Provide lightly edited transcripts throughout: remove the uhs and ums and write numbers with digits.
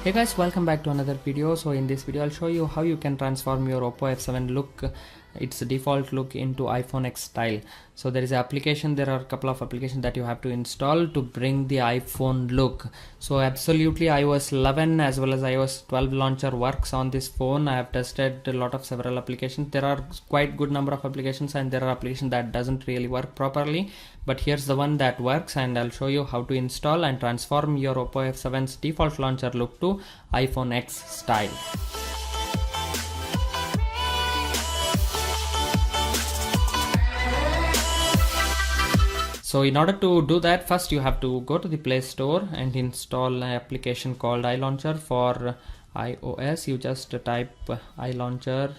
Hey guys, welcome back to another video. So in this video I'll show you how you can transform your Oppo F7 look, its default look, into iPhone X style. So there is an application, there are a couple of applications that you have to install to bring the iPhone look. So absolutely iOS 11 as well as iOS 12 launcher works on this phone. I have tested a lot of several applications. There are quite good number of applications and there are applications that doesn't really work properly, but here's the one that works, and I'll show you how to install and transform your Oppo F7's default launcher look to iPhone X style. So in order to do that, first you have to go to the Play Store and install an application called iLauncher for iOS. You just type iLauncher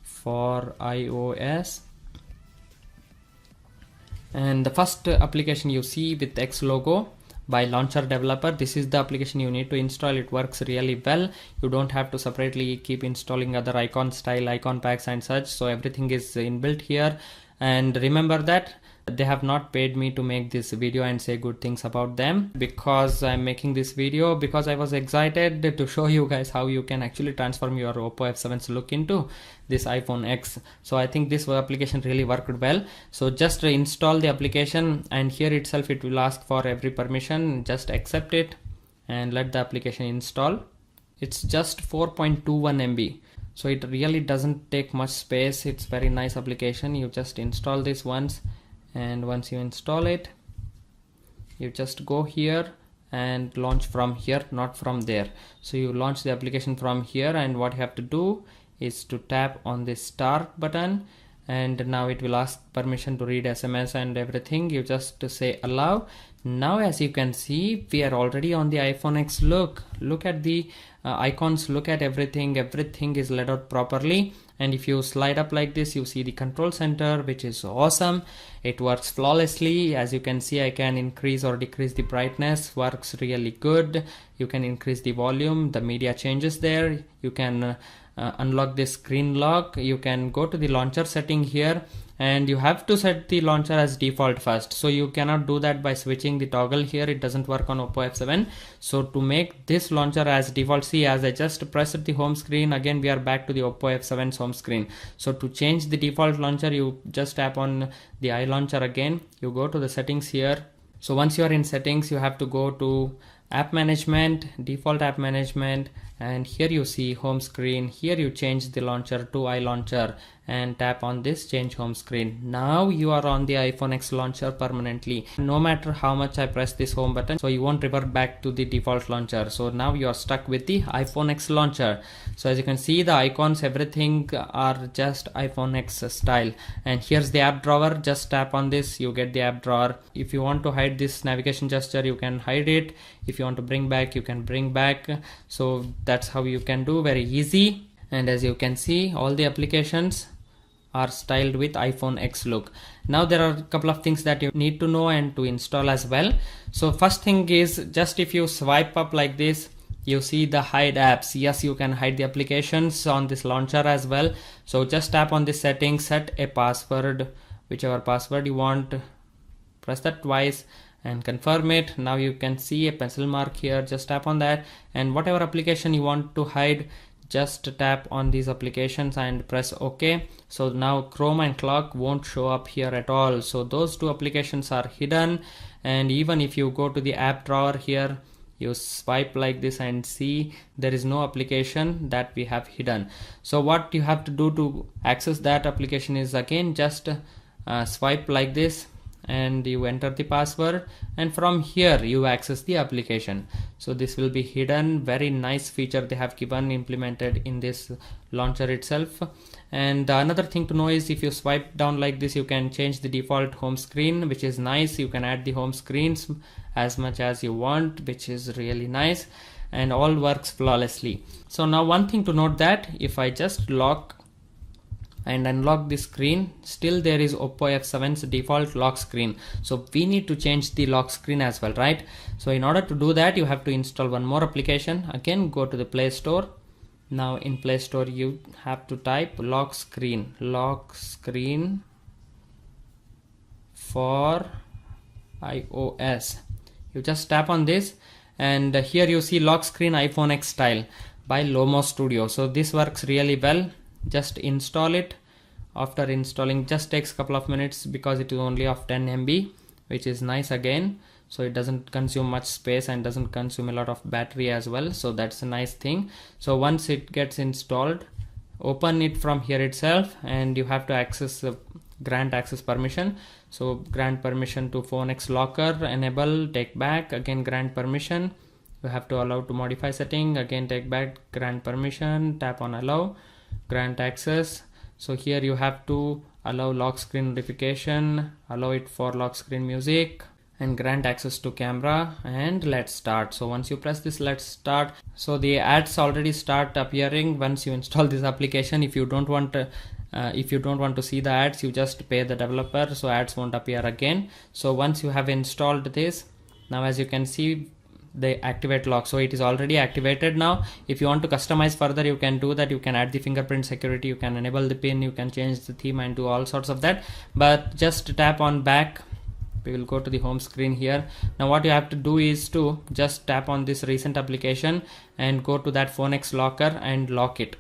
for iOS, and the first application you see with X logo by launcher developer, this is the application you need to install. It works really well. You don't have to separately keep installing other icon style icon packs and such, so everything is inbuilt here. And remember that they have not paid me to make this video and say good things about them, because I'm making this video because I was excited to show you guys how you can actually transform your Oppo F7's look into this iPhone X. So I think this application really worked well. So just install the application, and here itself it will ask for every permission. Just accept it and let the application install. It's just 4.21 MB, so it really doesn't take much space. It's very nice application. You just install this once, and once you install it, you just go here and launch from here, not from there. So you launch the application from here, and what you have to do is to tap on this start button, and now it will ask permission to read SMS and everything. You just say allow. Now as you can see, we are already on the iPhone X look. Look at the icons, look at everything is laid out properly. And if you slide up like this, you see the control center, which is awesome. It works flawlessly. As you can see, I can increase or decrease the brightness, works really good. You can increase the volume, the media changes there. You can unlock this screen lock. You can go to the launcher setting here, and you have to set the launcher as default first. So you cannot do that by switching the toggle here. It doesn't work on Oppo F7. So to make this launcher as default, see, as I just pressed the home screen, again we are back to the Oppo F7's home screen. So to change the default launcher, you just tap on the iLauncher again. You go to the settings here. So once you are in settings, you have to go to app management, default app management, and here you see home screen. Here you change the launcher to iLauncher and tap on this change home screen. Now you are on the iPhone X launcher permanently, no matter how much I press this home button. So you won't revert back to the default launcher. So now you are stuck with the iPhone X launcher. So as you can see, the icons, everything are just iPhone X style. And here's the app drawer. Just tap on this, you get the app drawer. If you want to hide this navigation gesture, you can hide it. If you want to bring back, you can bring back. So that's how you can do, very easy. And as you can see, all the applications are styled with iPhone X look. Now there are a couple of things that you need to know and to install as well. So first thing is, just if you swipe up like this, you see the hide apps. Yes, you can hide the applications on this launcher as well. So just tap on this setting, set a password, whichever password you want, press that twice and confirm it. Now you can see a pencil mark here. Just tap on that, and whatever application you want to hide, just tap on these applications and press OK. So now Chrome and Clock won't show up here at all. So those two applications are hidden. And even if you go to the app drawer here, you swipe like this and see there is no application that we have hidden. So what you have to do to access that application is, again, just swipe like this and you enter the password, and from here you access the application. So this will be hidden. Very nice feature they have given, implemented in this launcher itself. And another thing to know is, if you swipe down like this, you can change the default home screen, which is nice. You can add the home screens as much as you want, which is really nice, and all works flawlessly. So now one thing to note, that if I just lock and unlock the screen, still there is Oppo F7's default lock screen. So we need to change the lock screen as well, right? So in order to do that, you have to install one more application. Again, go to the Play Store. Now in Play Store, you have to type lock screen for iOS. You just tap on this, And here you see lock screen iPhone X style by Lomo Studio. So this works really well. Just install it. After installing, just takes a couple of minutes because it is only of 10 MB, which is nice again. So it doesn't consume much space and doesn't consume a lot of battery as well. So that's a nice thing. So once it gets installed, open it from here itself, and you have to access grant access permission. So grant permission to Phone X locker, enable, take back, again grant permission. You have to allow to modify setting, again take back, grant permission, tap on allow, grant access. So here you have to allow lock screen notification, allow it for lock screen music, and grant access to camera, and let's start. So once you press this let's start, so the ads already start appearing once you install this application. If you don't want to see the ads, you just pay the developer, so ads won't appear again. So once you have installed this, now as you can see, they activate lock, so it is already activated. Now if you want to customize further, you can do that. You can add the fingerprint security, you can enable the pin, you can change the theme and do all sorts of that. But just tap on back, we will go to the home screen here. Now what you have to do is to just tap on this recent application and go to that Phone X locker and lock it.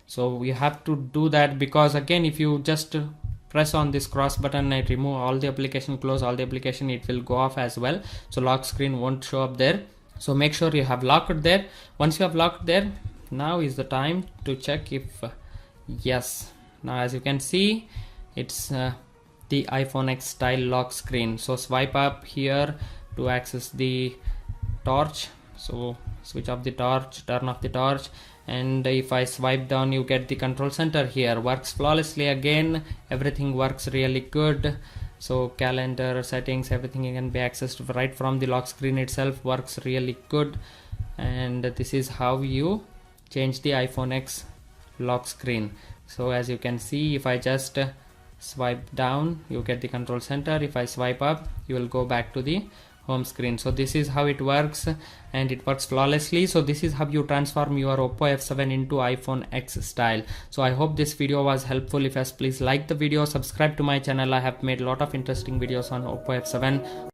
So you have to do that, because again if you just press on this cross button and remove all the application, close all the application, it will go off as well. So lock screen won't show up there. So make sure you have locked there. Once you have locked there, now is the time to check if yes. Now as you can see, it's the iPhone X style lock screen. So swipe up here to access the torch. So switch off the torch, turn off the torch, and if I swipe down, you get the control center here. Works flawlessly again, everything works really good. So calendar, settings, everything can be accessed right from the lock screen itself. Works really good. And this is how you change the iPhone X lock screen. So as you can see, if I just swipe down, you get the control center. If I swipe up, you will go back to the home screen. So this is how it works, and it works flawlessly. So this is how you transform your Oppo F7 into iPhone X style. So I hope this video was helpful. If yes, please like the video, subscribe to my channel. I have made a lot of interesting videos on Oppo F7.